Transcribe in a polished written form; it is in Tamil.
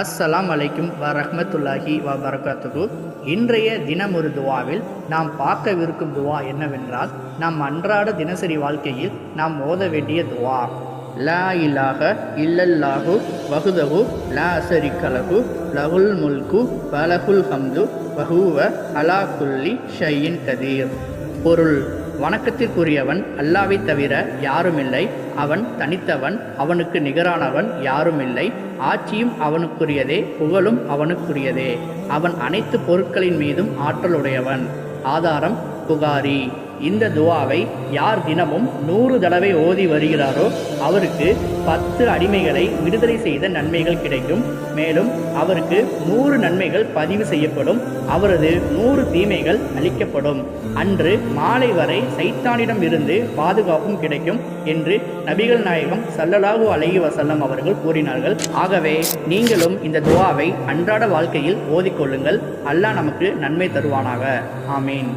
அஸ்ஸலாம் அலைக்கும் வரஹ்மத்துல்லாஹி வபரகாத்துஹு. இன்றைய தினமொரு துவாவில் நாம் பார்க்கவிருக்கும் துவா என்னவென்றால், நம் அன்றாட தினசரி வாழ்க்கையில் நாம் ஓத வேண்டிய துவா. லா இலாஹ இல்லல்லாஹு வஹ்தஹு லா ஷரீகலஹு லஹுல் முல்கு வலஹுல் ஹம்து வஹுவ அலா குல்லி ஷைஇன் கதீர். பொருள்: வணக்கத்திற்குரியவன் அல்லாவை தவிர யாருமில்லை. அவன் தனித்தவன், அவனுக்கு நிகரானவன் யாருமில்லை. ஆட்சியும் அவனுக்குரியதே, புகழும் அவனுக்குரியதே. அவன் அனைத்து பொருட்களின் மீதும் ஆற்றலுடையவன். ஆதாரம் புகாரி. இந்த துவாவை யார் தினமும் 100 தடவை ஓதி வருகிறாரோ அவருக்கு 10 அடிமைகளை விடுதலை செய்த நன்மைகள் கிடைக்கும். மேலும் அவருக்கு 100 நன்மைகள் பதிவு செய்யப்படும். அவரது 100 தீமைகள் அளிக்கப்படும். அன்று மாலை வரை சைத்தானிடம் இருந்து பாதுகாப்பும் கிடைக்கும் என்று நபிகள் நாயகம் ஸல்லல்லாஹு அலைஹி வஸல்லம் அவர்கள் கூறினார்கள். ஆகவே நீங்களும் இந்த துவாவை அன்றாட வாழ்க்கையில் ஓதிக்கொள்ளுங்கள். அல்லாஹ் நமக்கு நன்மை தருவானாக. ஆமீன்.